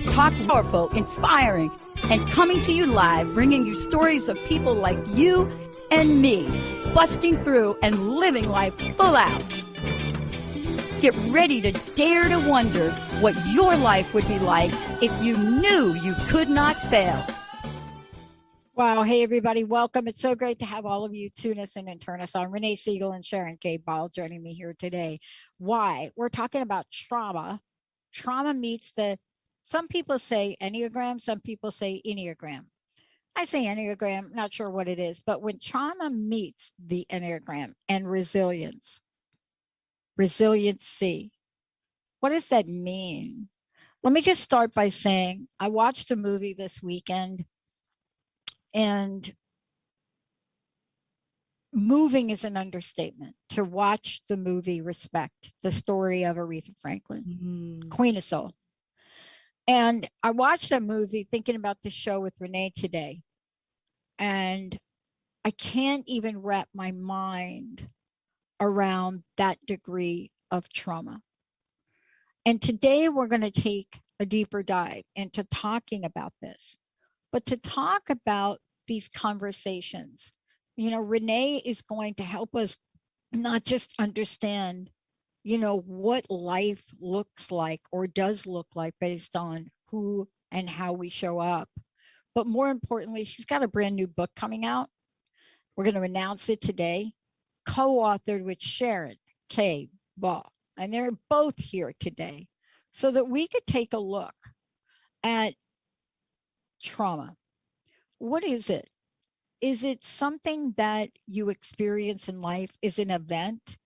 Talk powerful, inspiring, and coming to you live, bringing you stories of people like you and me, busting through and living life full out. Get ready to dare to wonder what your life would be like if you knew you could not fail. Wow. Hey, everybody. Welcome. It's so great to have all of you tune us in and turn us on. Renee, Siegel, and Sharon K. Ball joining me here today. Why? We're talking about trauma. Trauma meets some people say Enneagram, some people say Enneagram. I say Enneagram, not sure what it is, but when trauma meets the Enneagram and resiliency, what does that mean? Let me just start by saying I watched a movie this weekend, and moving is an understatement. To watch the movie Respect, the story of Aretha Franklin, Queen of Soul. And I watched that movie thinking about the show with Renee today. And I can't even wrap my mind around that degree of trauma. And today we're going to take a deeper dive into talking about this, but to talk about these conversations. You know, Renee is going to help us not just understand, what life looks like or does look like based on who and how we show up. But more importantly, she's got a brand new book coming out. We're going to announce it today, co-authored with Sharon K. Ball. And they're both here today so that we could take a look at trauma. What is it? Is it something that you experience in life? Is it an event?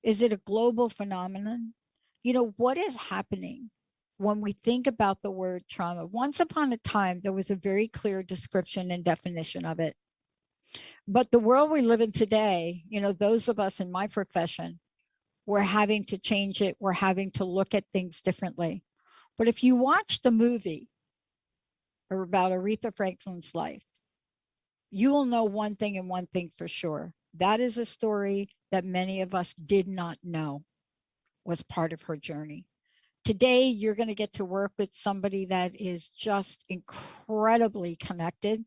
Is it a global phenomenon? What is happening when we think about the word trauma? Once upon a time, there was a very clear description and definition of it. But the world we live in today, those of us in my profession, we're having to change it. We're having to look at things differently. But if you watch the movie about Aretha Franklin's life, you will know one thing and one thing for sure. That is a story that many of us did not know was part of her journey. Today, you're going to get to work with somebody that is just incredibly connected.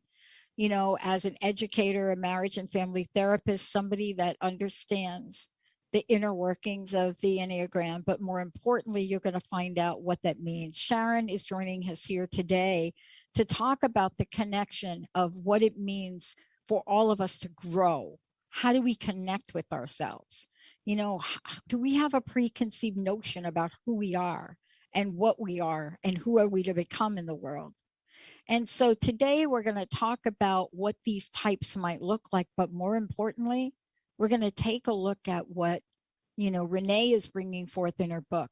As an educator, a marriage and family therapist, somebody that understands the inner workings of the Enneagram, but more importantly, you're going to find out what that means. Sharon is joining us here today to talk about the connection of what it means for all of us to grow. How do we connect with ourselves? Do we have a preconceived notion about who we are and what we are and who are we to become in the world? And so today we're going to talk about what these types might look like, but more importantly, we're going to take a look at what, Renee is bringing forth in her book.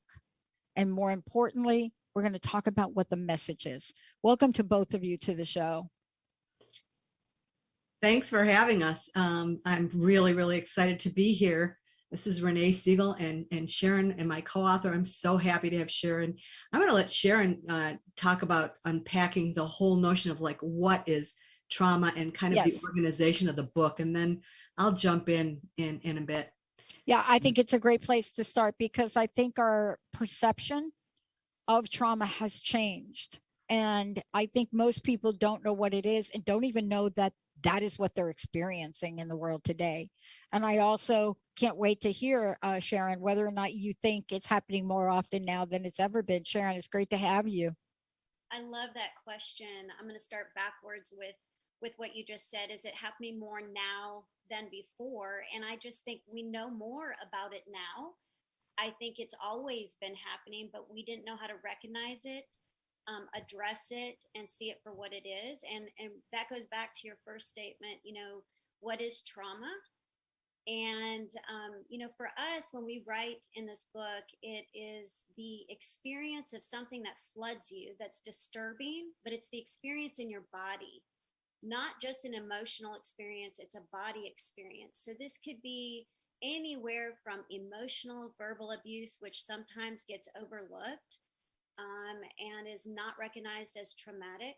And more importantly, we're going to talk about what the message is. Welcome to both of you to the show. Thanks for having us. I'm really, really excited to be here. This is Renee Siegel and Sharon and my co-author. I'm so happy to have Sharon. I'm going to let Sharon talk about unpacking the whole notion of like what is trauma and kind of the organization of the book. And then I'll jump in a bit. Yeah, I think it's a great place to start because I think our perception of trauma has changed. And I think most people don't know what it is and don't even know that that is what they're experiencing in the world today. And I also can't wait to hear, Sharon, whether or not you think it's happening more often now than it's ever been. Sharon, it's great to have you. I love that question. I'm going to start backwards with what you just said. Is it happening more now than before? And I just think we know more about it now. I think it's always been happening, but we didn't know how to recognize it, address it, and see it for what it is. And that goes back to your first statement, what is trauma? And, for us, when we write in this book, it is the experience of something that floods you, that's disturbing, but it's the experience in your body, not just an emotional experience, it's a body experience. So this could be anywhere from emotional verbal abuse, which sometimes gets overlooked and is not recognized as traumatic,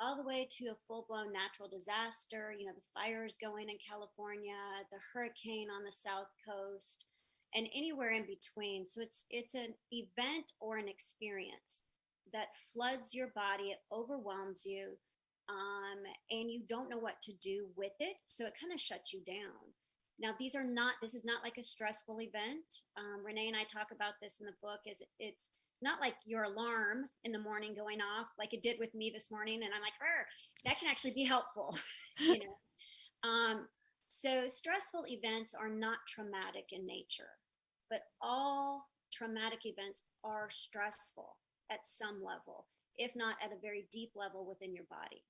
all the way to a full-blown natural disaster, the fires going in California, the hurricane on the South Coast, and anywhere in between. So it's an event or an experience. that floods your body, it overwhelms you, and you don't know what to do with it. So it kind of shuts you down. Now, this is not like a stressful event. Renee and I talk about this in the book. It's not like your alarm in the morning going off like it did with me this morning. And I'm like, that can actually be helpful, you know? So stressful events are not traumatic in nature, but all traumatic events are stressful at some level, if not at a very deep level within your body.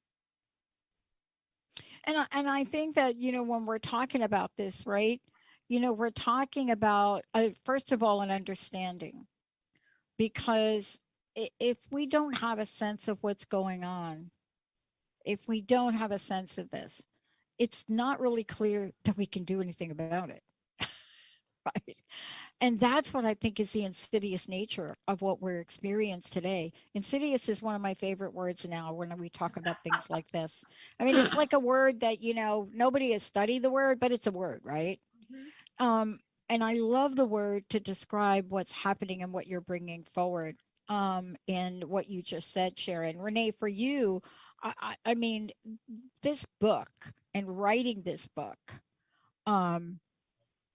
And I think that, you know, when we're talking about this, right, you know, we're talking about, first of all, an understanding, because if we don't have a sense of what's going on, if we don't have a sense of this, it's not really clear that we can do anything about it. Right. And that's what I think is the insidious nature of what we're experiencing today. Insidious is one of my favorite words now when we talk about things like this. I mean, it's like a word that, you know, nobody has studied the word, but it's a word, right? Mm-hmm. And I love the word to describe what's happening and what you're bringing forward. And what you just said, Sharon. Renee, for you, I mean, this book and writing this book,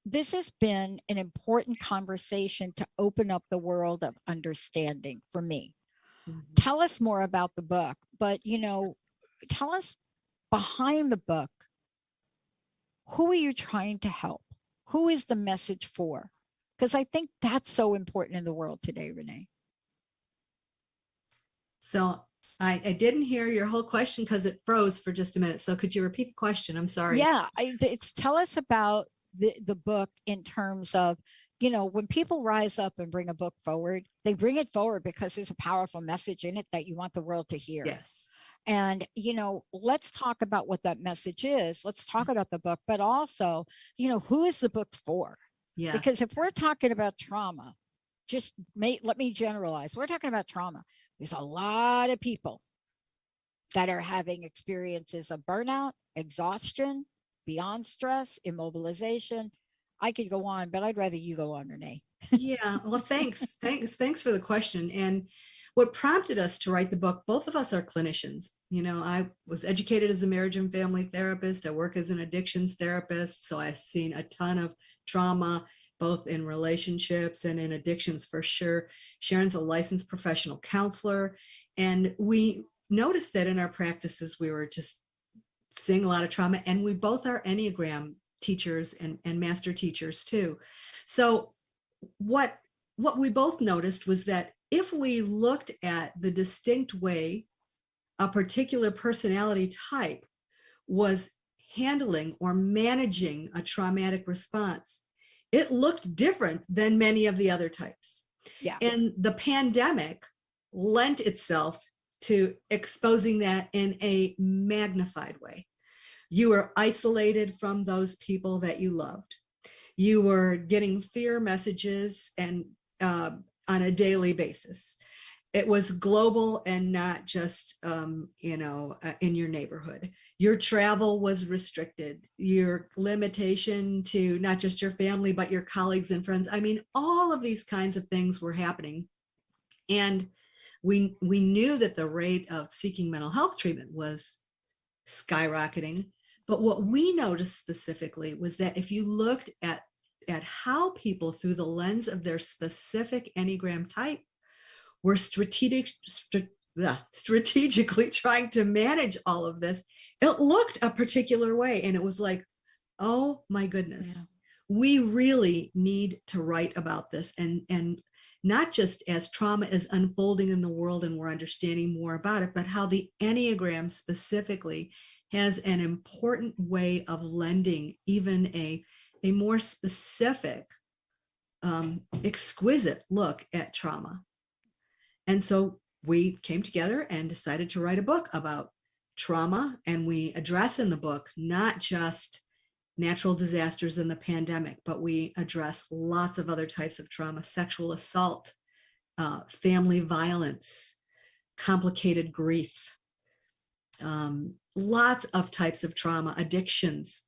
this has been an important conversation to open up the world of understanding for me. Mm-hmm. Tell us more about the book, but, you know, tell us behind the book, who are you trying to help? Who is the message for? Because I think that's so important in the world today, Renee. So I didn't hear your whole question because it froze for just a minute. So could you repeat the question? I'm sorry. Yeah, it's tell us about the book in terms of, you know, when people rise up and bring a book forward, they bring it forward because there's a powerful message in it that you want the world to hear. Yes. And, you know, let's talk about what that message is. Let's talk about the book, but also, you know, who is the book for? Yes. Because if we're talking about trauma, let me generalize. We're talking about trauma. There's a lot of people that are having experiences of burnout, exhaustion, beyond stress, immobilization. I could go on, but I'd rather you go on, Renee. Yeah, well, thanks for the question. And what prompted us to write the book, both of us are clinicians. You know, I was educated as a marriage and family therapist. I work as an addictions therapist. So I've seen a ton of trauma, both in relationships and in addictions for sure. Sharon's a licensed professional counselor. And we noticed that in our practices, we were just seeing a lot of trauma. And we both are Enneagram teachers and master teachers too. So what we both noticed was that if we looked at the distinct way a particular personality type was handling or managing a traumatic response, it looked different than many of the other types. Yeah. And the pandemic lent itself to exposing that in a magnified way. You were isolated from those people that you loved. You were getting fear messages and on a daily basis. It was global and not just, in your neighborhood. Your travel was restricted. Your limitation to not just your family, but your colleagues and friends. I mean, all of these kinds of things were happening. And we knew that the rate of seeking mental health treatment was skyrocketing. But what we noticed specifically was that if you looked at how people through the lens of their specific Enneagram type were strategically trying to manage all of this, it looked a particular way. And it was like, oh my goodness, we really need to write about this. And not just as trauma is unfolding in the world and we're understanding more about it, but how the Enneagram specifically has an important way of lending even a more specific, exquisite look at trauma. And so we came together and decided to write a book about trauma. And we address in the book not just natural disasters and the pandemic, but we address lots of other types of trauma: sexual assault, family violence, complicated grief, lots of types of trauma, addictions,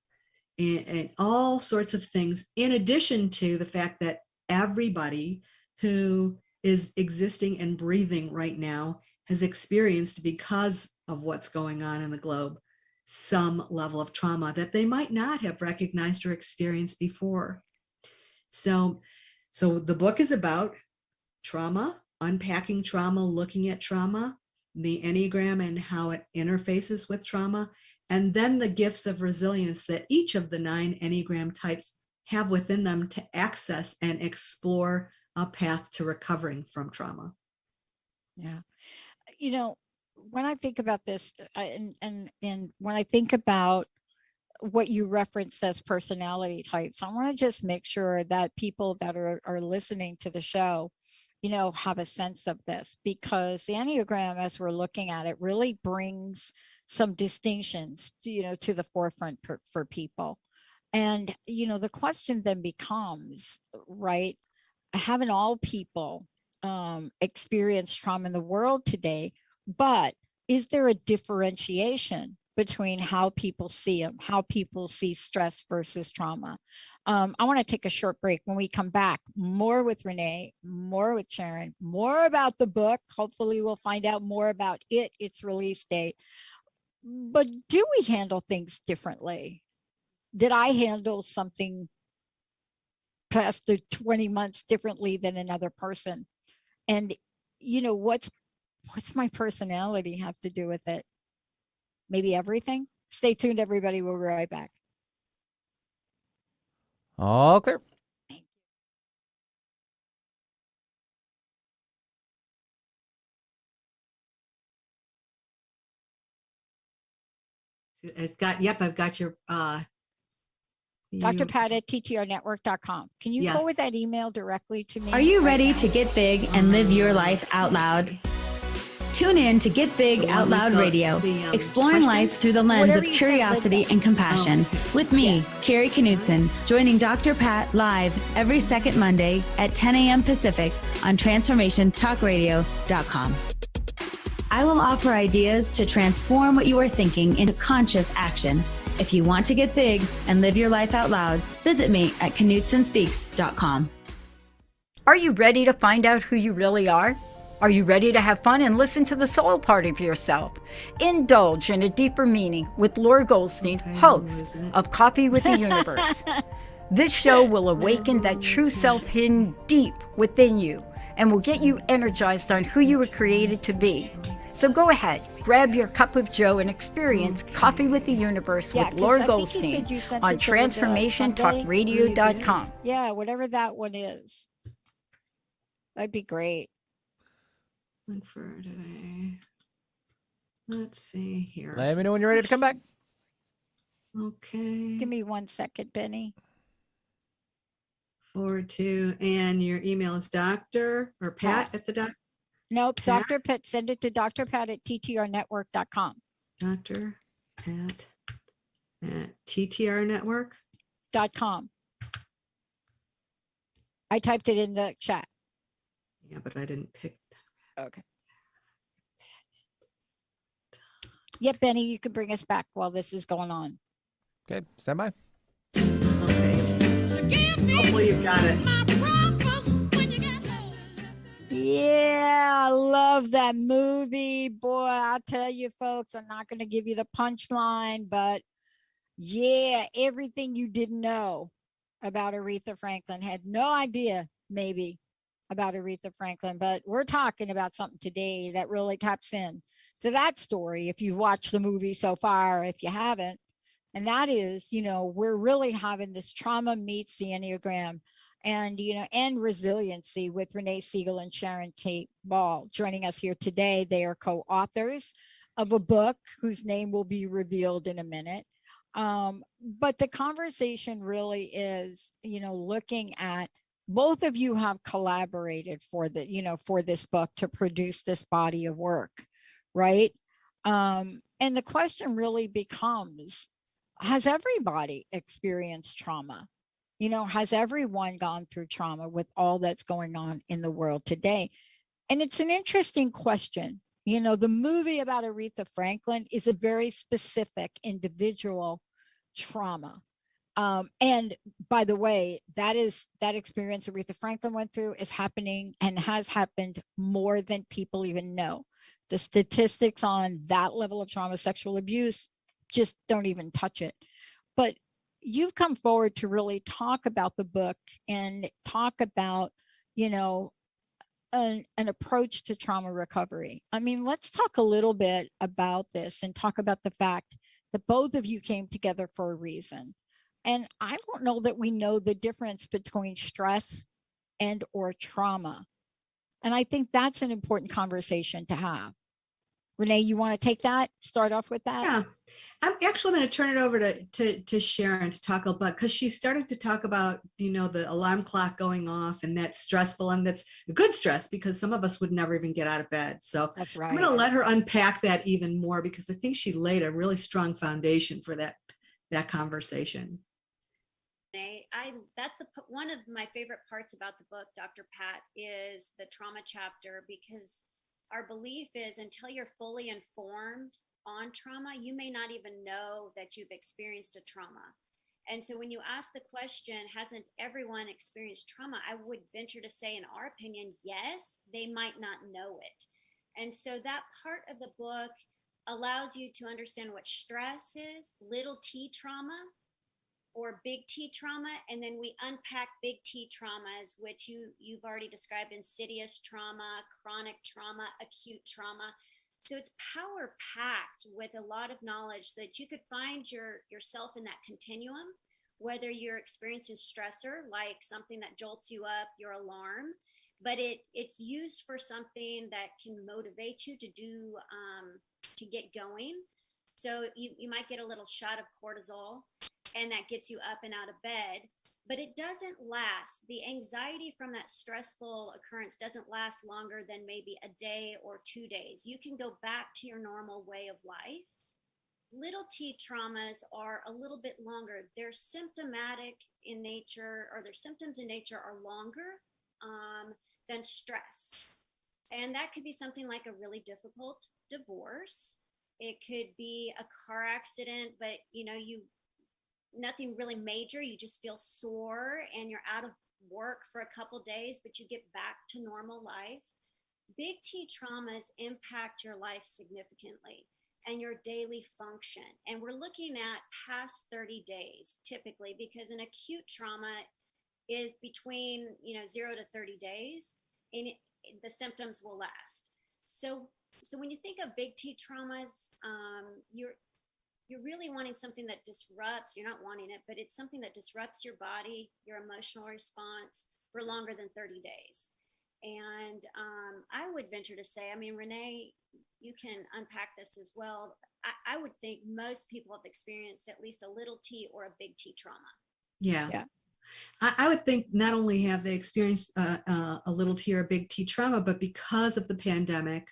and all sorts of things, in addition to the fact that everybody who is existing and breathing right now has experienced, because of what's going on in the globe, some level of trauma that they might not have recognized or experienced before. So the book is about trauma, unpacking trauma, looking at trauma, the Enneagram and how it interfaces with trauma, and then the gifts of resilience that each of the 9 Enneagram types have within them to access and explore a path to recovering from trauma. Yeah. You know, when I think about this, and when I think about what you referenced as personality types, I want to just make sure that people that are listening to the show, you know, have a sense of this, because the Enneagram, as we're looking at it, really brings some distinctions to, you know, to the forefront for people. And, you know, the question then becomes, right, haven't all people experience trauma in the world today, but is there a differentiation between how people see them, how people see stress versus trauma? I want to take a short break. When we come back, more with Renee, more with Sharon, more about the book. Hopefully we'll find out more about it, its release date. But do we handle things differently? Did I handle something past the 20 months differently than another person? And, you know, what's my personality have to do with it? Maybe everything. Stay tuned, everybody. We'll be right back. All clear. It's got, yep, I've got your Dr. Pat at TTRnetwork.com. Can you forward that email directly to me? Are you ready to get big and live your life out loud? Tune in to Get Big Out Loud Radio, exploring life through the lens of curiosity and compassion. With me, Carrie Knudsen, joining Dr. Pat live every second Monday at 10 a.m. Pacific on TransformationTalkRadio.com. I will offer ideas to transform what you are thinking into conscious action. If you want to get big and live your life out loud, visit me at KnudsenSpeaks.com. Are you ready to find out who you really are? Are you ready to have fun and listen to the soul part of yourself? Indulge in a deeper meaning with Laura Goldstein, host of Coffee with the Universe. This show will awaken that true self hidden deep within you and will get you energized on who you were created to be. So go ahead, grab your cup of joe and experience Coffee with the Universe with Laura Goldstein on TransformationTalkRadio.com. Yeah, whatever that one is. That'd be great. Look for today. Let's see here. Let me know when you're ready to come back. Okay. Give me 1 second, Benny. Forward to, and your email is Dr. or Pat at the doc. Nope, Pat? Dr. Pat, send it to Dr. Pat at TTRnetwork.com. Dr. Pat at TTR Network. .com. I typed it in the chat. Yeah, but I didn't pick. Okay. Yep, Benny, you can bring us back while this is going on. Okay, stand by. Okay. Hopefully you've got it. Yeah, I love that movie. Boy, I'll tell you folks, I'm not going to give you the punchline, but yeah, everything you didn't know about Aretha Franklin, had no idea maybe about Aretha Franklin, but we're talking about something today that really taps in to that story. If you watch the movie so far, if you haven't, and that is, you know, we're really having this trauma meets the Enneagram and, you know, and resiliency with Renee Siegel and Sharon Kate Ball joining us here today. They are co-authors of a book whose name will be revealed in a minute. But the conversation really is, you know, looking at, both of you have collaborated for the, you know, for this book to produce this body of work, right? And the question really becomes, has everybody experienced trauma? You know, has everyone gone through trauma with all that's going on in the world today? And it's an interesting question. You know, the movie about Aretha Franklin is a very specific individual trauma. And by the way, that experience Aretha Franklin went through is happening and has happened more than people even know. The statistics on that level of trauma, sexual abuse, just don't even touch it. But you've come forward to really talk about the book and talk about, an approach to trauma recovery. I mean, let's talk a little bit about this and talk about the fact that both of you came together for a reason. And I don't know that we know the difference between stress and or trauma. And I think that's an important conversation to have. Renee, you want to take that? Start off with that? Yeah, I'm actually going to turn it over to Sharon to talk about, because she started to talk about, the alarm clock going off, and that's stressful, and that's good stress because some of us would never even get out of bed. So that's right. I'm going to let her unpack that even more, because I think she laid a really strong foundation for that conversation. That's one of my favorite parts about the book, Dr. Pat, is the trauma chapter, because our belief is until you're fully informed on trauma, you may not even know that you've experienced a trauma. And so when you ask the question, hasn't everyone experienced trauma? I would venture to say, in our opinion, yes, they might not know it. And so that part of the book allows you to understand what stress is, little t trauma, or big T trauma, and then we unpack big T traumas, which you've already described: insidious trauma, chronic trauma, acute trauma. So it's power packed with a lot of knowledge so that you could find yourself in that continuum, whether you're experiencing stressor, like something that jolts you up, your alarm, but it's used for something that can motivate you to do, to get going. So you might get a little shot of cortisol, and that gets you up and out of bed, but it doesn't last. The anxiety from that stressful occurrence doesn't last longer than maybe a day or 2 days. You can go back to your normal way of life. Little t traumas are a little bit longer. They're symptomatic in nature, or their symptoms in nature are longer than stress. And that could be something like a really difficult divorce. It could be a car accident, but nothing really major. You just feel sore and you're out of work for a couple days, but you get back to normal life. Big T traumas impact your life significantly and your daily function. And we're looking at past 30 days typically, because an acute trauma is between 0 to 30 days, and the symptoms will last. So when you think of big T traumas, you're really wanting something that disrupts, you're not wanting it, but it's something that disrupts your body, your emotional response for longer than 30 days. And I would venture to say, Renee, you can unpack this as well. I would think most people have experienced at least a little T or a big T trauma. Yeah. I would think not only have they experienced a little T or a big T trauma, but because of the pandemic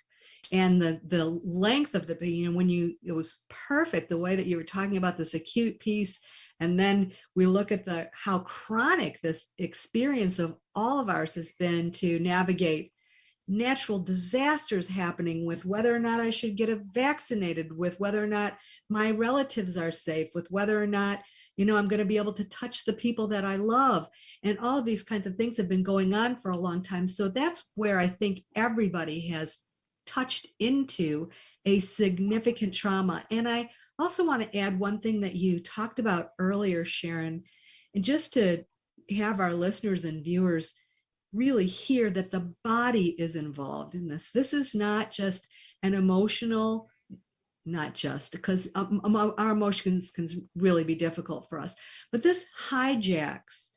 and the length of it was perfect the way that you were talking about this acute piece. And then we look at how chronic this experience of all of ours has been to navigate natural disasters happening, with whether or not I should get vaccinated, with whether or not my relatives are safe, with whether or not I'm going to be able to touch the people that I love. And all of these kinds of things have been going on for a long time. So that's where I think everybody has touched into a significant trauma. And I also want to add one thing that you talked about earlier, Sharon, and just to have our listeners and viewers really hear that the body is involved in this. This is not just an emotional, not just because our emotions can really be difficult for us, but this hijacks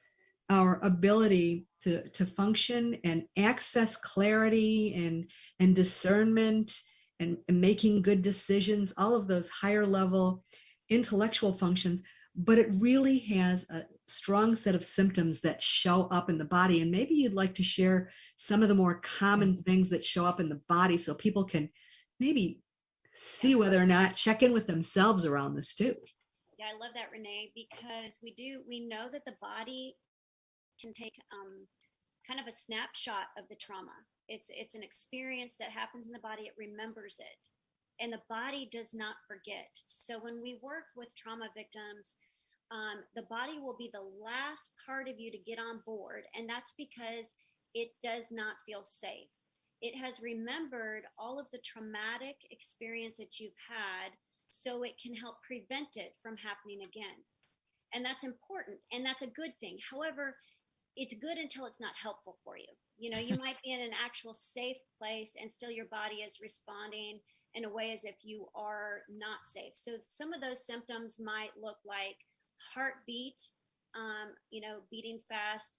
our ability to function and access clarity and discernment and making good decisions, all of those higher level intellectual functions. But it really has a strong set of symptoms that show up in the body. And maybe you'd like to share some of the more common things that show up in the body so people can maybe see whether or not check in with themselves around this too. Yeah, I love that, Renee, because we know that the body can take kind of a snapshot of the trauma. It's an experience that happens in the body. It remembers it, and the body does not forget. So when we work with trauma victims, the body will be the last part of you to get on board. And that's because it does not feel safe. It has remembered all of the traumatic experience that you've had, so it can help prevent it from happening again. And that's important. And that's a good thing. However, it's good until it's not helpful for you. You know, you might be in an actual safe place and still your body is responding in a way as if you are not safe. So some of those symptoms might look like heartbeat, beating fast,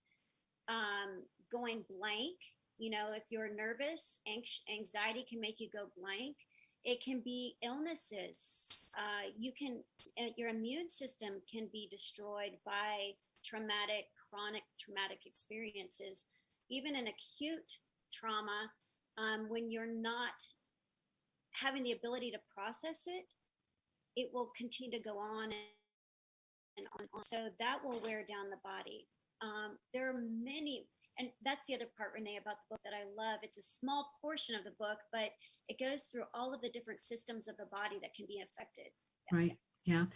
going blank. You know, if you're nervous, anxiety can make you go blank. It can be illnesses. Your immune system can be destroyed by chronic traumatic experiences. Even an acute trauma, when you're not having the ability to process it, it will continue to go on and on. So that will wear down the body. There are many, and that's the other part, Renee, about the book that I love. It's a small portion of the book, but it goes through all of the different systems of the body that can be affected. Right. Yeah.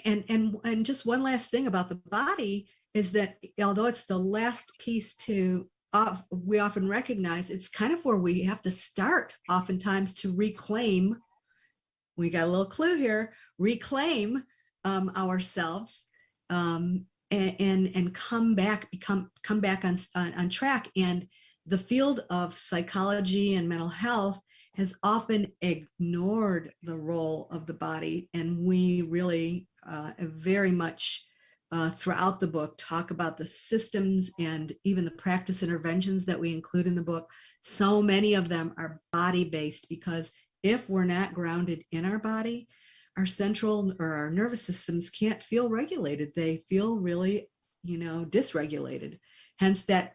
And just one last thing about the body is that although it's the last piece we often recognize, it's kind of where we have to start oftentimes to reclaim. We got a little clue here, reclaim ourselves and come back on track. And the field of psychology and mental health has often ignored the role of the body. And we really very much throughout the book talk about the systems and even the practice interventions that we include in the book. So many of them are body-based, because if we're not grounded in our body, our central or our nervous systems can't feel regulated. They feel really, dysregulated. Hence that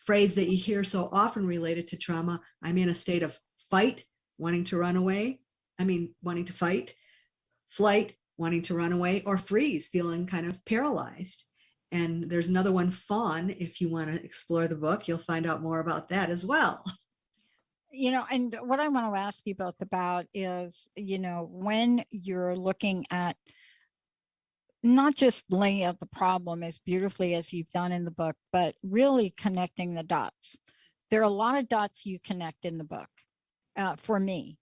phrase that you hear so often related to trauma: I'm in a state of fight, wanting to run away. Wanting to fight, flight, wanting to run away, or freeze, feeling kind of paralyzed. And there's another one, fawn. If you want to explore the book, you'll find out more about that as well. And what I want to ask you both about is, when you're looking at not just laying out the problem as beautifully as you've done in the book, but really connecting the dots. There are a lot of dots you connect in the book for me.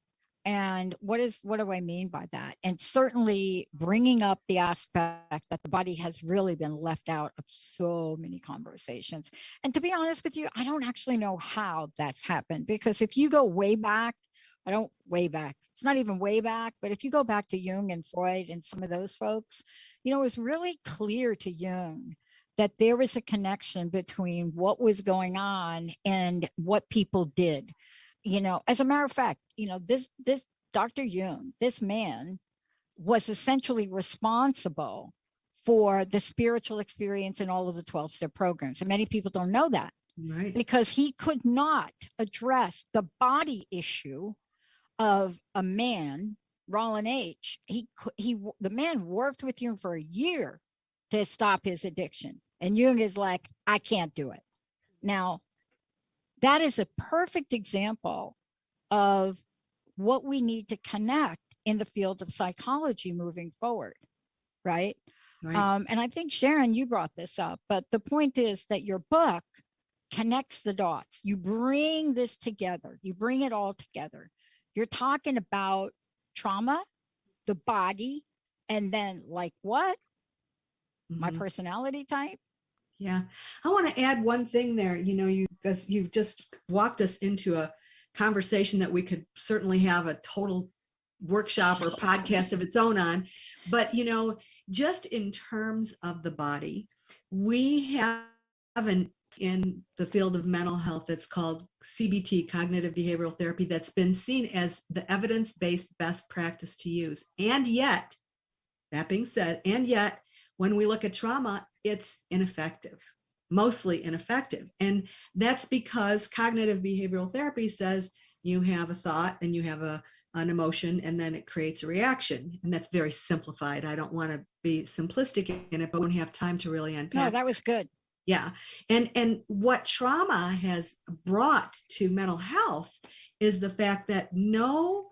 And what do I mean by that? And certainly bringing up the aspect that the body has really been left out of so many conversations. And to be honest with you, I don't actually know how that's happened, because if you go way back, it's not even way back, but if you go back to Jung and Freud and some of those folks, it was really clear to Jung that there was a connection between what was going on and what people did. As a matter of fact, this Dr. Jung, this man, was essentially responsible for the spiritual experience in all of the 12-step programs. And many people don't know that. Right. Because he could not address the body issue of a man, Roland H. The man worked with Jung for a year to stop his addiction. And Jung is like, I can't do it. Now, that is a perfect example of what we need to connect in the field of psychology moving forward, right? Right. And I think, Sharon, you brought this up, but the point is that your book connects the dots. You bring this together. You bring it all together. You're talking about trauma, the body, and then like what? My personality type. Yeah. I want to add one thing there. Because you've just walked us into a conversation that we could certainly have a total workshop or podcast of its own on. But, just in terms of the body, we have in the field of mental health that's called CBT, cognitive behavioral therapy, that's been seen as the evidence-based best practice to use. And yet, that being said, when we look at trauma, it's ineffective, mostly ineffective. And that's because cognitive behavioral therapy says you have a thought and you have an emotion, and then it creates a reaction. And that's very simplified. I don't want to be simplistic in it, but we don't have time to really unpack. No, that was good. Yeah. And what trauma has brought to mental health is the fact that no,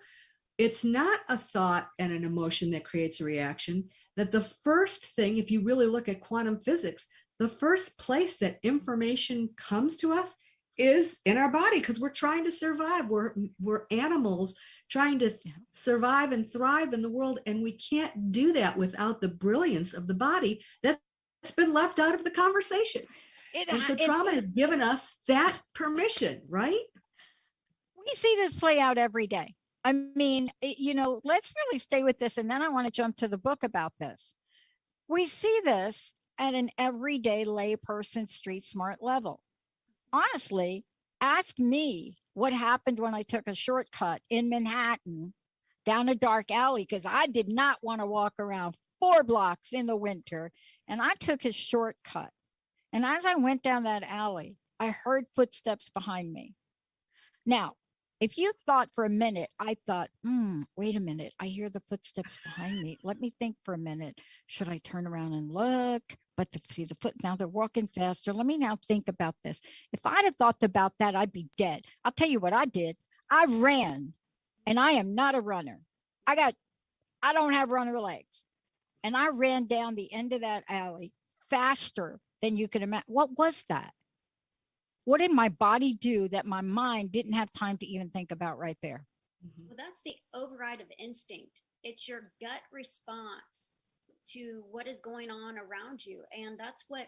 it's not a thought and an emotion that creates a reaction. that the first thing, if you really look at quantum physics, the first place that information comes to us is in our body, because we're trying to survive. We're animals trying to survive and thrive in the world. And we can't do that without the brilliance of the body that's been left out of the conversation. And so trauma has given us that permission, right? We see this play out every day. I mean, let's really stay with this. And then I want to jump to the book about this. We see this at an everyday layperson street smart level. Honestly, ask me what happened when I took a shortcut in Manhattan down a dark alley, because I did not want to walk around 4 blocks in the winter. And I took a shortcut. And as I went down that alley, I heard footsteps behind me. Now, if you thought for a minute, I thought, wait a minute, I hear the footsteps behind me. Let me think for a minute. Should I turn around and look? But see the foot, now they're walking faster. Let me now think about this. If I'd have thought about that, I'd be dead. I'll tell you what I did. I ran, and I am not a runner. I don't have runner legs. And I ran down the end of that alley faster than you can imagine. What was that? What did my body do that my mind didn't have time to even think about right there? Well, that's the override of instinct. It's your gut response to what is going on around you. And that's where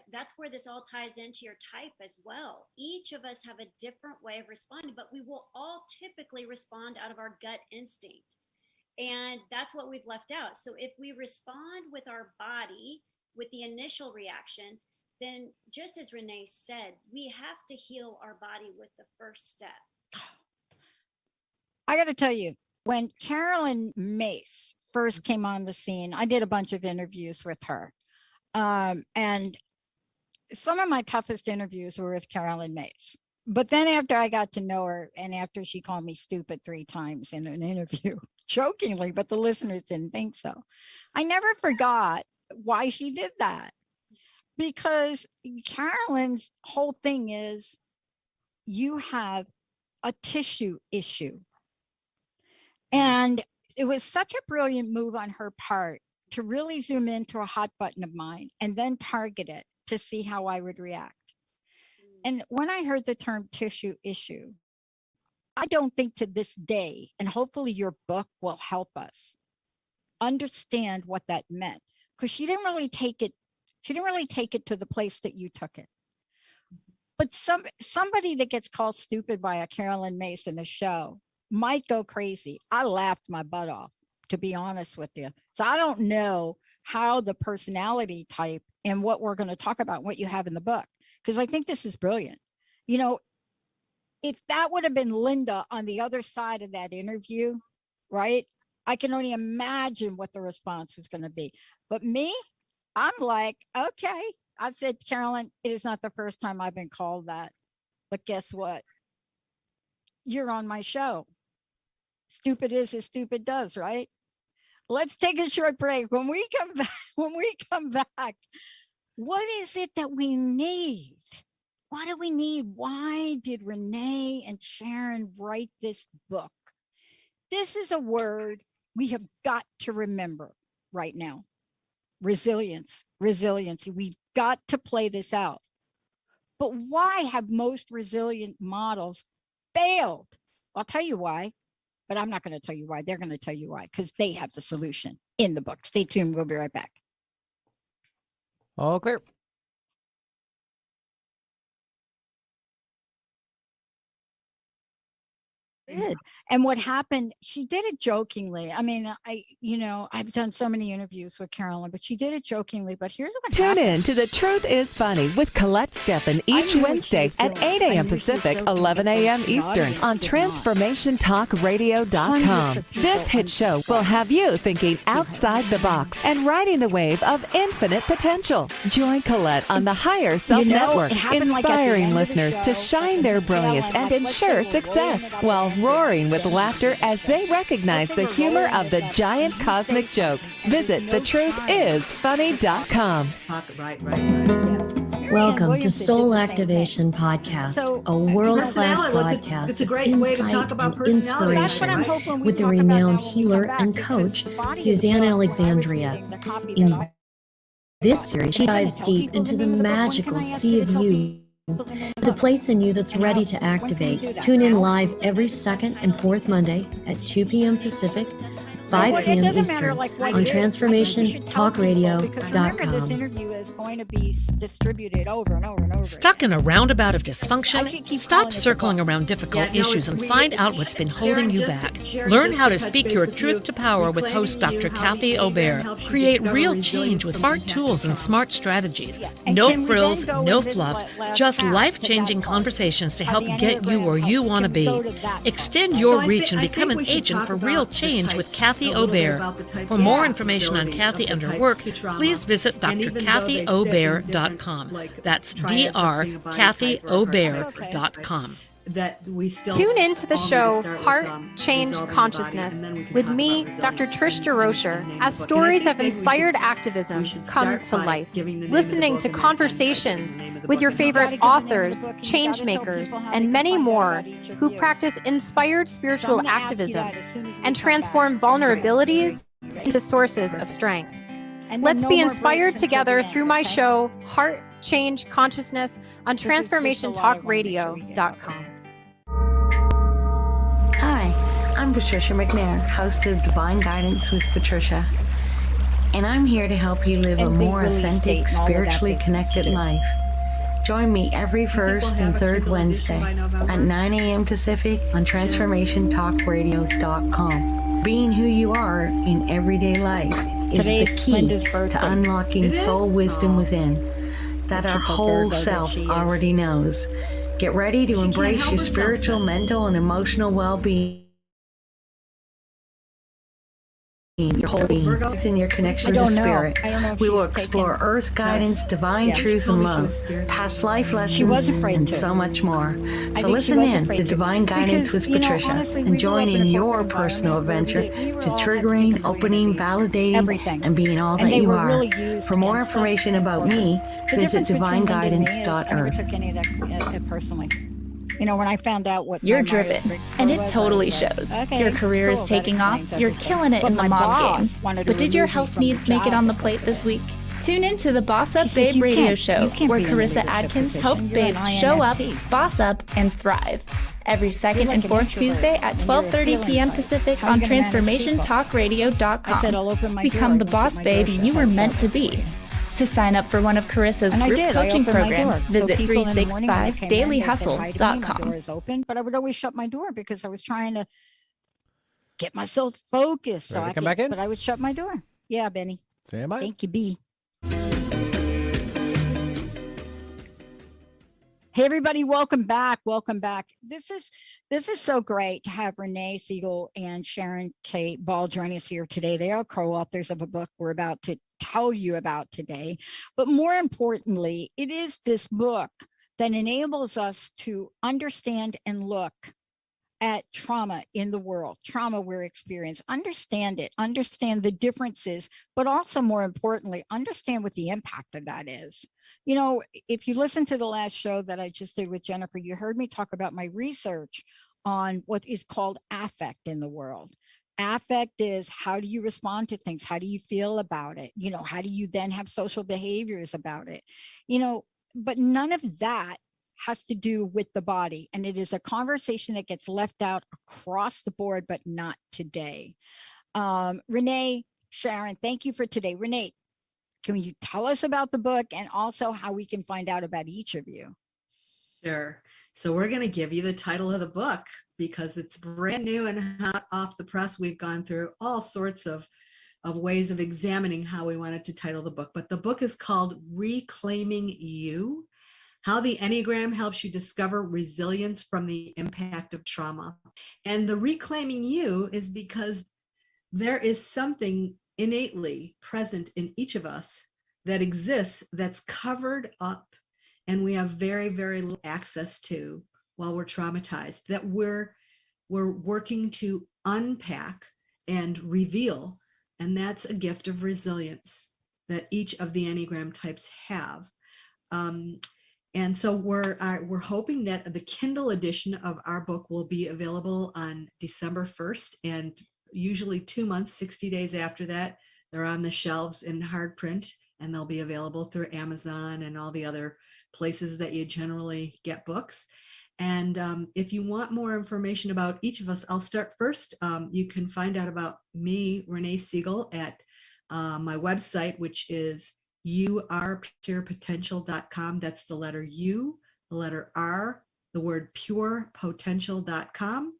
this all ties into your type as well. Each of us have a different way of responding, but we will all typically respond out of our gut instinct. And that's what we've left out. So if we respond with our body, with the initial reaction, then just as Renee said, we have to heal our body with the first step. I got to tell you, when Carolyn Mace first came on the scene, I did a bunch of interviews with her. And some of my toughest interviews were with Carolyn Mace. But then after I got to know her, and after she called me stupid 3 times in an interview, jokingly, but the listeners didn't think so, I never forgot why she did that. Because Carolyn's whole thing is, you have a tissue issue. And it was such a brilliant move on her part to really zoom into a hot button of mine and then target it to see how I would react. And when I heard the term tissue issue, I don't think to this day, and hopefully your book will help us understand what that meant, because she didn't really take it to the place that you took it. But somebody that gets called stupid by a Carolyn Mace in a show might go crazy. I laughed my butt off, to be honest with you. So I don't know how the personality type and what we're going to talk about, what you have in the book, because I think this is brilliant. If that would have been Linda on the other side of that interview, right? I can only imagine what the response was going to be. But me, I'm like, okay. I said, Carolyn, it is not the first time I've been called that. But guess what? You're on my show. Stupid is as stupid does, right? Let's take a short break. When we come back, what is it that we need? What do we need? Why did Renee and Sharon write this book? This is a word we have got to remember right now. Resiliency. We've got to play this out. But why have most resilient models failed? I'll tell you why, but I'm not going to tell you why. They're going to tell you why, because they have the solution in the book. Stay tuned. We'll be right back. All clear. Did. And what happened, she did it jokingly. I mean, I've done so many interviews with Carolyn, but she did it jokingly. But here's what Tune happened. in to The Truth is Funny with Colette Steffen each Wednesday at 8 a.m. Pacific, 11 a.m. Eastern on TransformationTalkRadio.com. This hit show will have you thinking outside the box and riding the wave of infinite potential. Join Colette on the Higher Self Network, inspiring listeners to shine their brilliance and ensure success while roaring with laughter as they recognize the humor of the giant cosmic joke. Visit thetruthisfunny.com. Right. Welcome to Soul Activation Podcast, a world-class podcast it's a of great way to insight talk about and personality. That's what I'm inspiration hoping we with the talk about renowned now when we healer come and back, coach, because the body of the Suzanne book, when I was Alexandria. reading the copy In that I- this series, she dives tell deep people into the the name of the book? When can magical I ask sea you of to tell you, people the name of the book? place in you that's And ready how- to when can we activate. do that? Tune in Now? live every second and fourth Monday at 2 p.m. Pacific, 5 It p.m. doesn't matter Eastern like what on it is. I think we should tell people, because remember, this transformationtalkradio.com. interview is going to be distributed over and over and over. Stuck in a roundabout of I dysfunction? could keep Stop calling it the circling book. around difficult Yeah, no, issues and find out what's been Sharon, holding you just back. to- Sharon, Learn just how to to touch speak base your with truth you, to power with host reclaiming Dr. you, how Kathy the Enneagram Obear. helps you Create discover real resilience change with from smart impact tools and trauma. smart strategies. Yeah. And No can we frills, then go no in this fluff, last just part to life-changing that part? conversations to How help the get you Enneagram where you helps. want to Can we be. go to that part? Extend So your I reach thi- and I become think an we should agent talk for about real the change with types, Kathy a little bit Obear. about the types For of more information on abilities Kathy of the and her type work, 2 trauma. please visit And even though they sit in drkathyobear.com. different, That's triads of being a body type or a heart type or drkathyobear.com. that we still Tune in to the all need to show start with, Heart resolving Change the body, Consciousness and then we can with talk me, about Dr. resilience Trish and DeRocher, name the book. as And I stories think of maybe we inspired should- activism we should come start to by life. giving the name of the Listening book to and then by conversations giving the name of the with book your and how favorite to- authors, change makers, and many more who practice inspired spiritual activism and transform vulnerabilities into sources of strength. Let's be inspired together through my show, Heart Change Consciousness, on TransformationTalkRadio.com. Hi, I'm Patricia McNair, host of Divine Guidance with Patricia, and I'm here to help you live a more authentic, spiritually connected life. Join me every first and third Wednesday at 9 a.m. Pacific on TransformationTalkRadio.com. Being who you are in everyday life is the key to unlocking soul wisdom within that our whole self already knows. Get ready to embrace your spiritual, mental, and emotional well-being. Your whole being in your connection to spirit. We will explore Earth's guidance, divine truth, and love, past life lessons, and so much more. So listen in to Divine Guidance with Patricia and join in your personal adventure to triggering, opening, validating, and being all that you are. For more information about me, visit divineguidance.earth. Personally. You know, when I found out what You're my driven, Myers-Briggs and score it was, totally I was like, shows. okay, Your career is cool, that taking off. explains You're everything. killing it But in the my mom boss game. wanted to But did your remove me health from the needs make it job on the because plate of this it. week? Tune in to the Boss Up She says, Babe "You radio can't- show, you can't where be in a Carissa leadership Adkins position. helps You're an babes show up, INFP. boss up, and thrive. Every second like and an fourth introvert, Tuesday at and you're a 12:30 feeling p.m. type. Pacific How are on you gonna manage people? TransformationTalkRadio.com. I said, "I'll open my Become door. the I won't boss keep my babe door shut you were meant myself to be. To sign up for one of Carissa's And I group did. I coaching opened my door. programs, So visit people in the morning when they came in, they said hi to me, my door dailyhustle.com. is open, but I would always shut my door because I was trying to get myself focused. So Ready I to come could, back in? but I would shut my door. Yeah, Benny. Say bye. Thank you, B. Hey everybody, welcome back. Welcome back. This is so great to have Renee, Siegel, and Sharon K. Ball join us here today. They are co-authors of a book we're about to tell you about today. But more importantly, it is this book that enables us to understand and look at trauma in the world, trauma we're experiencing, understand it, understand the differences, but also more importantly, understand what the impact of that is. You know, if you listen to the last show that I just did with Jennifer, you heard me talk about my research on what is called affect in the world. Affect is, how do you respond to things? How do you feel about it? You know, how do you then have social behaviors about it? You know, but none of that has to do with the body. And it is a conversation that gets left out across the board, but not today. Renee, Sharon, thank you for today. Renee, can you tell us about the book and also how we can find out about each of you? Sure. So we're going to give you the title of the book because it's brand new and hot off the press. We've gone through all sorts of ways of examining how we wanted to title the book. But the book is called Reclaiming You: How the Enneagram Helps You Discover Resilience from the Impact of Trauma. And the Reclaiming You is because there is something innately present in each of us that exists, that's covered up, and we have very, very little access to while we're traumatized, that we're working to unpack and reveal. And that's a gift of resilience that each of the Enneagram types have. And so we're hoping that the Kindle edition of our book will be available on December 1st, and usually 2 months, 60 days after that, they're on the shelves in hard print, and they'll be available through Amazon and all the other places that you generally get books. And if you want more information about each of us, I'll start first. You can find out about me, Renee Siegel, at my website, which is yourpurepotential.com. That's the letter U, the letter R, the word purepotential.com.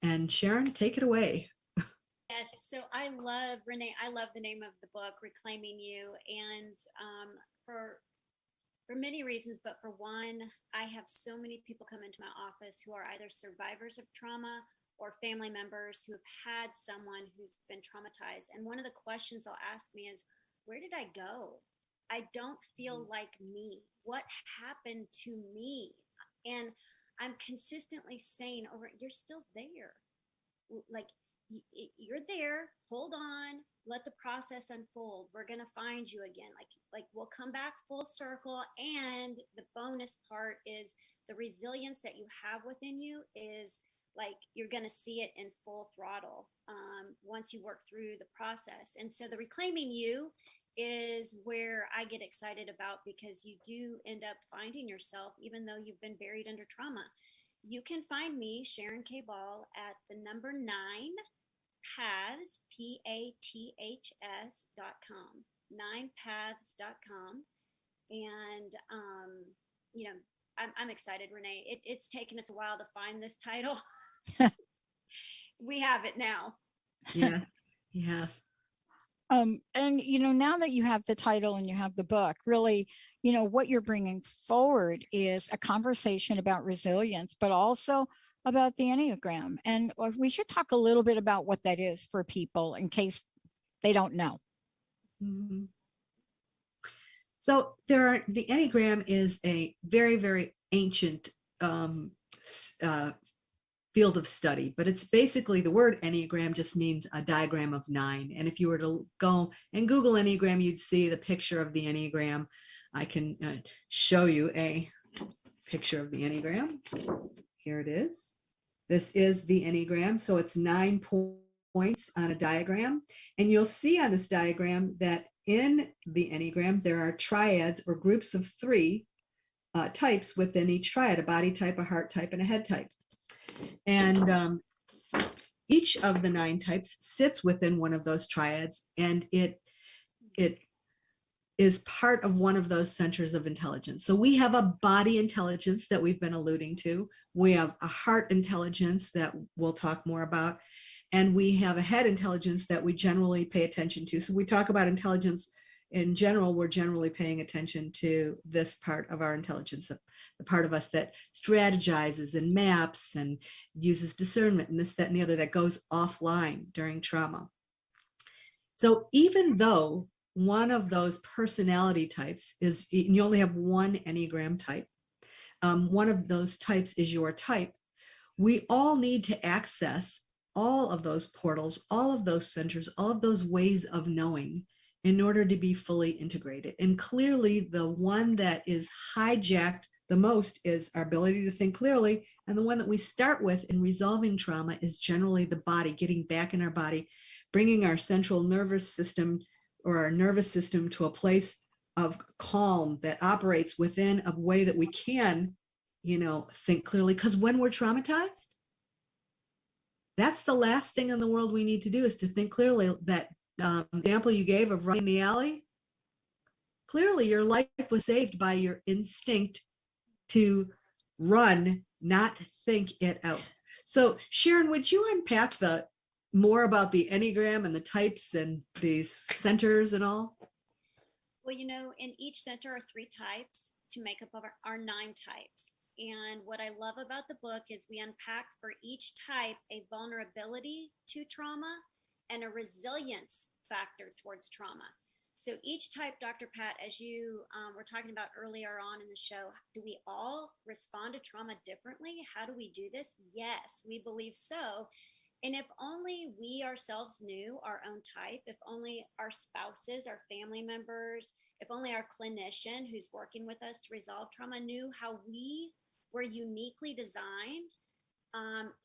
And Sharon, take it away. Yes, so Renee, I love the name of the book, Reclaiming You. And for many reasons, but for one, I have so many people come into my office who are either survivors of trauma or family members who have had someone who's been traumatized. And one of the questions they'll ask me is, where did I go? I don't feel like me. What happened to me? And I'm consistently saying you're still there. Like, you're there. Hold on. Let the process unfold. We're going to find you again. Like we'll come back full circle. And the bonus part is the resilience that you have within you is like, you're going to see it in full throttle once you work through the process. And so the Reclaiming You is where I get excited about, because you do end up finding yourself, even though you've been buried under trauma. You can find me, Sharon K. Ball, at the number 9 paths, PATHS.com, 9paths.com. And, I'm excited, Renee. It's taken us a while to find this title. We have it now. Yes. Yes. And, now that you have the title and you have the book, really, what you're bringing forward is a conversation about resilience, but also about the Enneagram. And we should talk a little bit about what that is for people in case they don't know. Mm-hmm. So the Enneagram is a very, very ancient field of study, but it's basically, the word Enneagram just means a diagram of 9. And if you were to go and Google Enneagram, you'd see the picture of the Enneagram. I can show you a picture of the Enneagram. Here it is. This is the Enneagram. So it's 9 points on a diagram. And you'll see on this diagram that in the Enneagram, there are triads or groups of 3 types within each triad: a body type, a heart type, and a head type. And each of the 9 types sits within one of those triads, and it is part of one of those centers of intelligence. So we have a body intelligence that we've been alluding to. We have a heart intelligence that we'll talk more about. And we have a head intelligence that we generally pay attention to. So we talk about intelligence in general, we're generally paying attention to this part of our intelligence, the part of us that strategizes and maps and uses discernment and this, that, and the other, that goes offline during trauma. So even though one of those personality types is, you only have one Enneagram type, one of those types is your type, we all need to access all of those portals, all of those centers, all of those ways of knowing in order to be fully integrated. And clearly the one that is hijacked the most is our ability to think clearly. And the one that we start with in resolving trauma is generally the body, getting back in our body, bringing our central nervous system or our nervous system to a place of calm that operates within a way that we can, think clearly. Because when we're traumatized, that's the last thing in the world we need to do, is to think clearly. That example you gave of running the alley, clearly your life was saved by your instinct to run, not think it out. So Sharon, would you unpack more about the Enneagram and the types and these centers and all? Well, in each center are 3 types to make up our 9 types. And what I love about the book is we unpack for each type a vulnerability to trauma and a resilience factor towards trauma. So each type, Dr. Pat, as you were talking about earlier on in the show, do we all respond to trauma differently? How do we do this? Yes, we believe so. And if only we ourselves knew our own type, if only our spouses, our family members, if only our clinician who's working with us to resolve trauma knew how we were uniquely designed,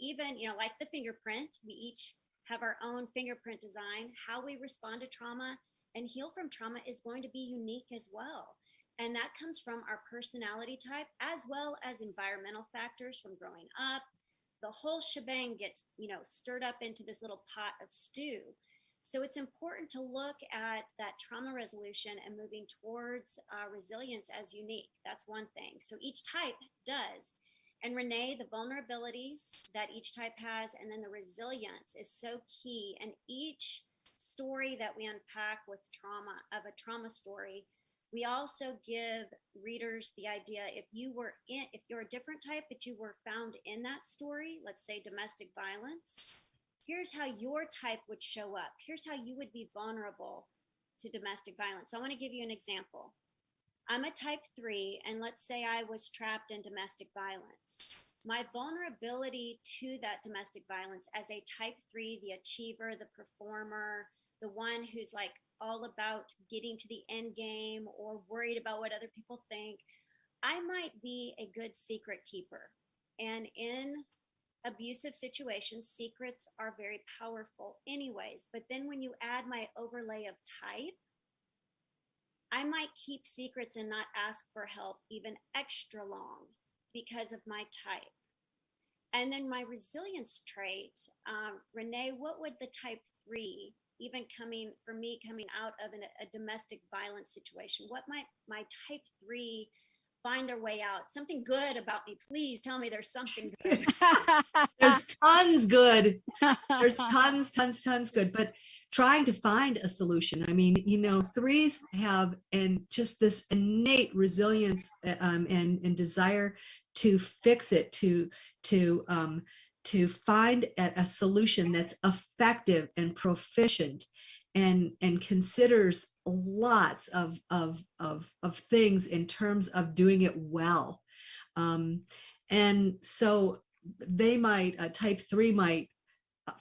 even, like the fingerprint, we each have our own fingerprint design. How we respond to trauma and heal from trauma is going to be unique as well. And that comes from our personality type, as well as environmental factors from growing up. The whole shebang gets, stirred up into this little pot of stew. So it's important to look at that trauma resolution and moving towards resilience as unique. That's one thing. So each type does. And Renee, the vulnerabilities that each type has, and then the resilience is so key. And each story that we unpack with trauma, of a trauma story, we also give readers the idea, if you're a different type, but you were found in that story, let's say domestic violence, here's how your type would show up. Here's how you would be vulnerable to domestic violence. So I want to give you an example. I'm a type 3, and let's say I was trapped in domestic violence. My vulnerability to that domestic violence as a type 3, the achiever, the performer, the one who's like all about getting to the end game or worried about what other people think, I might be a good secret keeper. And in abusive situations, secrets are very powerful anyways. But then when you add my overlay of type, I might keep secrets and not ask for help even extra long because of my type. And then my resilience trait, Renee, what would the type 3, even coming out of a domestic violence situation, what might my type 3 find their way out? Something good about me. Please tell me there's something good. There's tons good. There's tons good. But trying to find a solution. I mean, 3s have just this innate resilience and desire to fix it, to find a solution that's effective and proficient, and considers lots of things in terms of doing it well. And so they might, type 3 might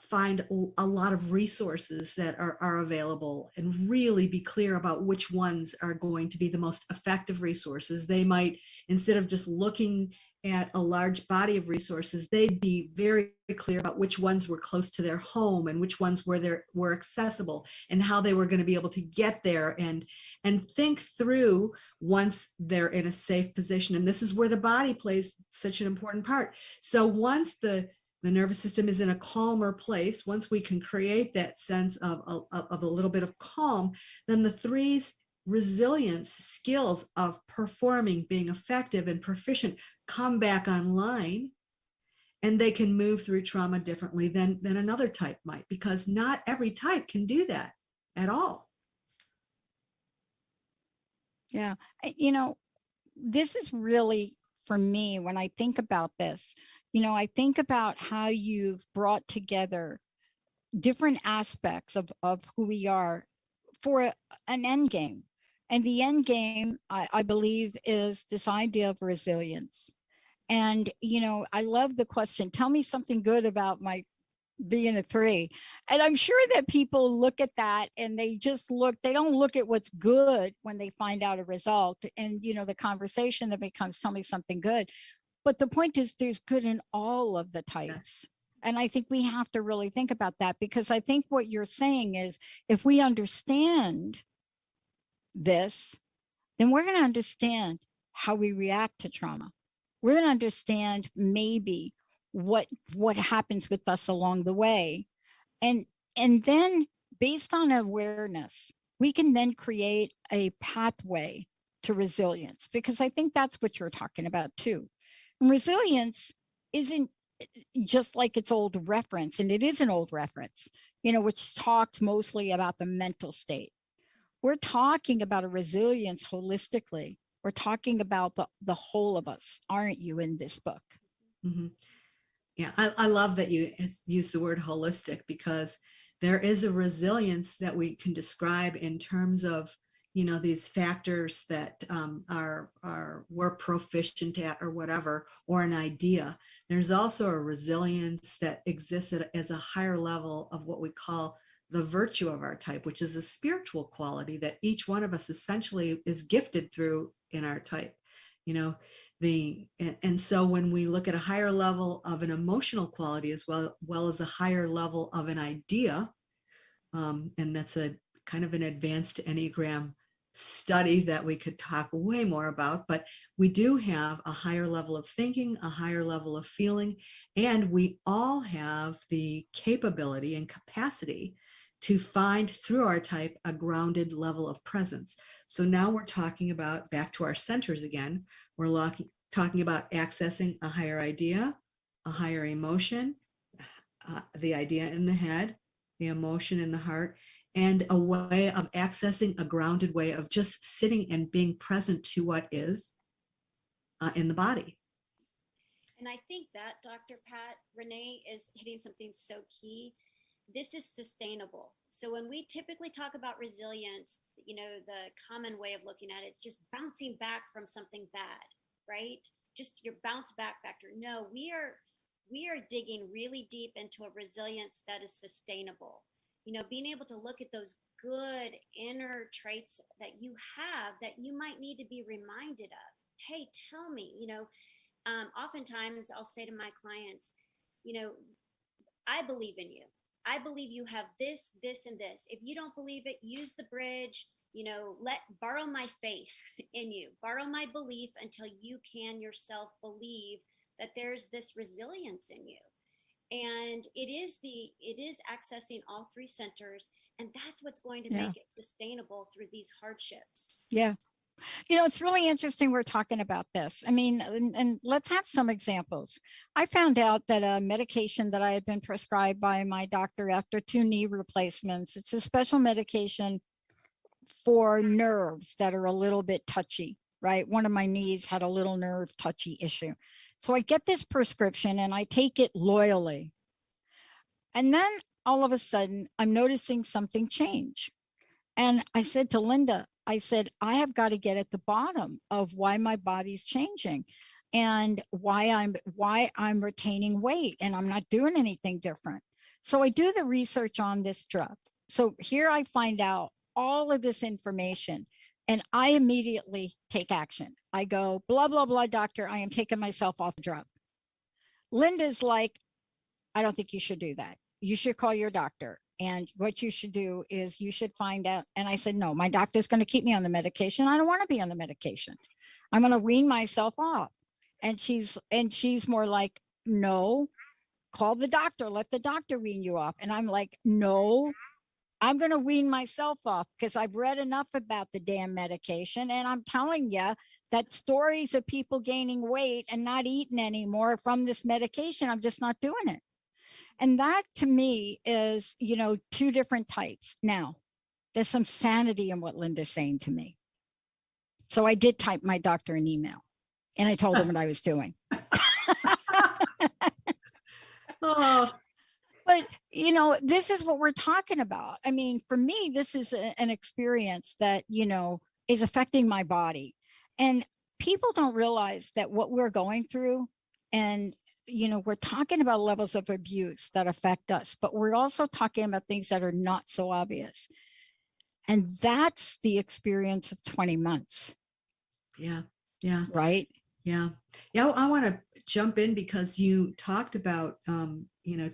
find a lot of resources that are available and really be clear about which ones are going to be the most effective resources. They might, instead of just looking at a large body of resources, they'd be very clear about which ones were close to their home and which ones were accessible, and how they were going to be able to get there and think through once they're in a safe position. And this is where the body plays such an important part. So once the nervous system is in a calmer place, once we can create that sense of a little bit of calm, then the 3's resilience skills of performing, being effective and proficient come back online, and they can move through trauma differently than another type might, because not every type can do that at all. Yeah. This is really, for me, when I think about this, I think about how you've brought together different aspects of who we are for an end game. And the end game, I believe, is this idea of resilience. And, I love the question, tell me something good about my being a 3. And I'm sure that people look at that and they don't look at what's good when they find out a result. And, the conversation that becomes, tell me something good. But the point is, there's good in all of the types. And I think we have to really think about that, because I think what you're saying is, if we understand this, then we're going to understand how we react to trauma. We're going to understand maybe what happens with us along the way. And then, based on awareness, we can then create a pathway to resilience, because I think that's what you're talking about too. And resilience isn't just like its old reference, and it is an old reference, which talked mostly about the mental state. We're talking about a resilience holistically. We're talking about the whole of us, aren't you, in this book? Mm-hmm. Yeah, I love that you use the word holistic, because there is a resilience that we can describe in terms of, these factors that we're proficient at or whatever, or an idea. There's also a resilience that exists as a higher level of what we call the virtue of our type, which is a spiritual quality that each one of us essentially is gifted through in our type. And so when we look at a higher level of an emotional quality as well as a higher level of an idea, and that's a kind of an advanced Enneagram study that we could talk way more about, but we do have a higher level of thinking, a higher level of feeling, and we all have the capability and capacity to find through our type a grounded level of presence. So now we're talking about, back to our centers again, we're talking about accessing a higher idea, a higher emotion, the idea in the head, the emotion in the heart, and a way of accessing a grounded way of just sitting and being present to what is in the body. And I think that, Dr. Pat, Renee is hitting something so key. This is sustainable. So when we typically talk about resilience, the common way of looking at it is just bouncing back from something bad, right? Just your bounce back factor. No, we are digging really deep into a resilience that is sustainable. Being able to look at those good inner traits that you have that you might need to be reminded of. Hey, tell me, oftentimes I'll say to my clients, I believe in you. I believe you have this, this, and this. If you don't believe it, use the bridge, borrow my faith in you, borrow my belief until you can yourself believe that there's this resilience in you. And it is accessing all three centers. And that's what's going to make it sustainable through these hardships. Yeah. It's really interesting we're talking about this. I mean, and let's have some examples. I found out that a medication that I had been prescribed by my doctor after 2 knee replacements, it's a special medication for nerves that are a little bit touchy, right? One of my knees had a little nerve touchy issue. So I get this prescription and I take it loyally. And then all of a sudden, I'm noticing something change. And I said to Linda, I said, I have got to get at the bottom of why my body's changing and why I'm retaining weight and I'm not doing anything different. So I do the research on this drug. So here I find out all of this information and I immediately take action. I go, blah, blah, blah, doctor, I am taking myself off the drug. Linda's like, I don't think you should do that. You should call your doctor. And what you should do is you should find out. And I said, no, my doctor's going to keep me on the medication. I don't want to be on the medication. I'm going to wean myself off. And she's more like, no, call the doctor. Let the doctor wean you off. And I'm like, no, I'm going to wean myself off because I've read enough about the damn medication. And I'm telling you that stories of people gaining weight and not eating anymore from this medication, I'm just not doing it. And that to me is, 2 different types. Now, there's some sanity in what Linda's saying to me. So I did type my doctor an email and I told him what I was doing. Oh. But, this is what we're talking about. I mean, for me, this is an experience that, is affecting my body. And people don't realize that what we're going through and we're talking about levels of abuse that affect us, but we're also talking about things that are not so obvious. And that's the experience of 20 months. Yeah. Yeah. Right. Yeah. Yeah. I want to jump in because you talked about,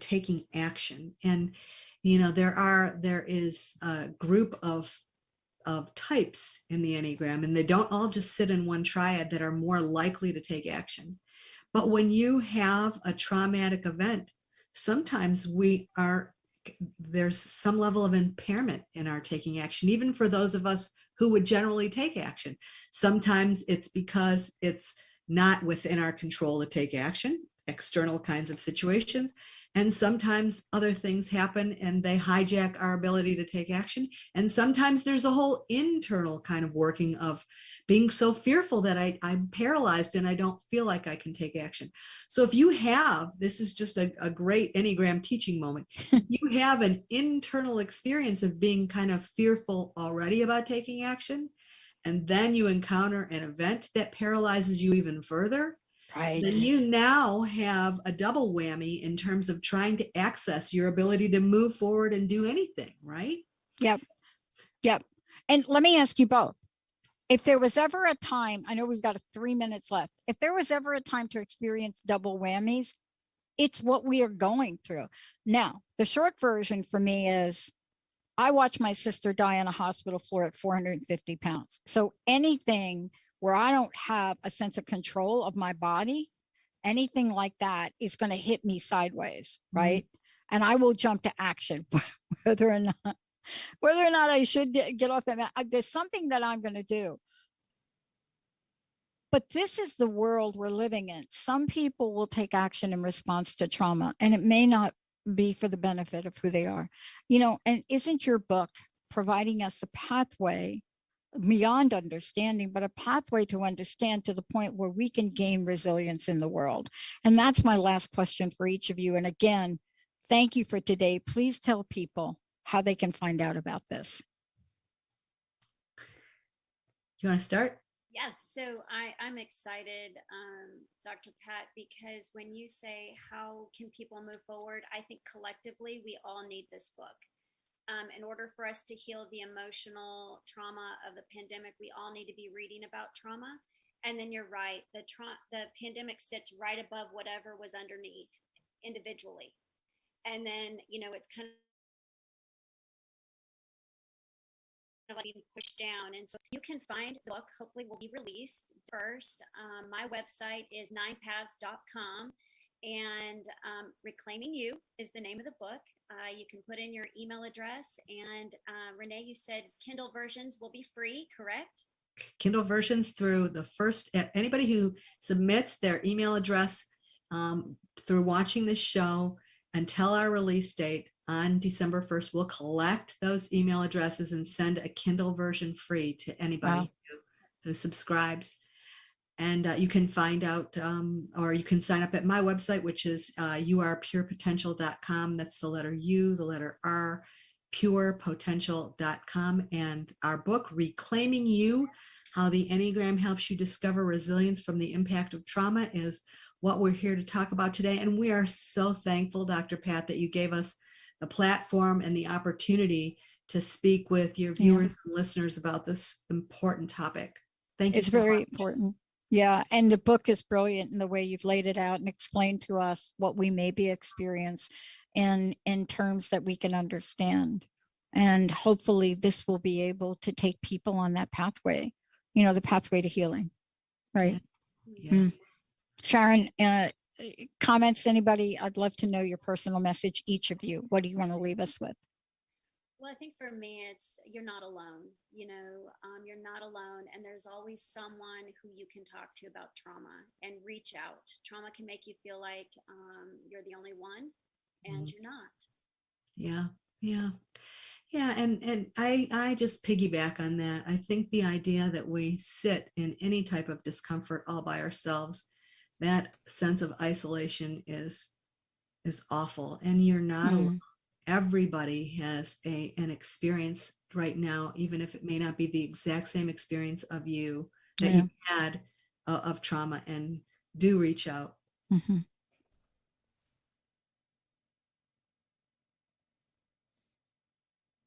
taking action and, there is a group of types in the Enneagram and they don't all just sit in one triad that are more likely to take action. But when you have a traumatic event, sometimes there's some level of impairment in our taking action, even for those of us who would generally take action. Sometimes it's because it's not within our control to take action, external kinds of situations. And sometimes other things happen and they hijack our ability to take action. And sometimes there's a whole internal kind of working of being so fearful that I'm paralyzed and I don't feel like I can take action. So if you have, this is just a great Enneagram teaching moment, you have an internal experience of being kind of fearful already about taking action, and then you encounter an event that paralyzes you even further, right, then you now have a double whammy in terms of trying to access your ability to move forward and do anything, right? Yep. And let me ask you both. If there was ever a time, I know we've got 3 minutes left. If there was ever a time to experience double whammies, it's what we are going through. Now, the short version for me is I watched my sister die on a hospital floor at 450 pounds. So anything where I don't have a sense of control of my body, anything like that is going to hit me sideways, right? And I will jump to action, whether or not I should get off that mat. There's something that I'm going to do. But this is the world we're living in. Some people will take action in response to trauma, and it may not be for the benefit of who they are. And isn't your book providing us a pathway beyond understanding, but a pathway to understand to the point where we can gain resilience in the world? And that's my last question for each of you. And again, thank you for today. Please tell people how they can find out about this. You want to start? Yes, so I'm excited, Dr. Pat, because when you say how can people move forward, I think collectively we all need this book. In order for us to heal the emotional trauma of the pandemic, we all need to be reading about trauma. And then you're right, the pandemic sits right above whatever was underneath individually. And then, it's kind of like being pushed down. And so you can find the book, hopefully will be released first. My website is 9paths.com, and Reclaiming You is the name of the book. You can put in your email address, and Renee, you said Kindle versions will be free, correct? Kindle versions through anybody who submits their email address through watching this show until our release date on December 1st, we'll collect those email addresses and send a Kindle version free to anybody who subscribes. And you can find out, or you can sign up at my website, which is yourpurepotential.com. That's the letter U, the letter R, purepotential.com. And our book, Reclaiming You, How the Enneagram Helps You Discover Resilience from the Impact of Trauma, is what we're here to talk about today. And we are so thankful, Dr. Pat, that you gave us the platform and the opportunity to speak with your viewers and listeners about this important topic. Thank you. It's very important. Yeah. And the book is brilliant in the way you've laid it out and explained to us what we may be experiencing in terms that we can understand. And hopefully this will be able to take people on that pathway, the pathway to healing. Right. Yes. Sharon, comments, anybody? I'd love to know your personal message, each of you. What do you want to leave us with? Well, I think for me, it's you're not alone. You're not alone, and there's always someone who you can talk to about trauma and reach out. Trauma can make you feel like you're the only one, and you're not. Yeah. And I just piggyback on that. I think the idea that we sit in any type of discomfort all by ourselves, that sense of isolation is awful, and you're not alone. Everybody has an experience right now, even if it may not be the exact same experience of you that you had of trauma, and do reach out.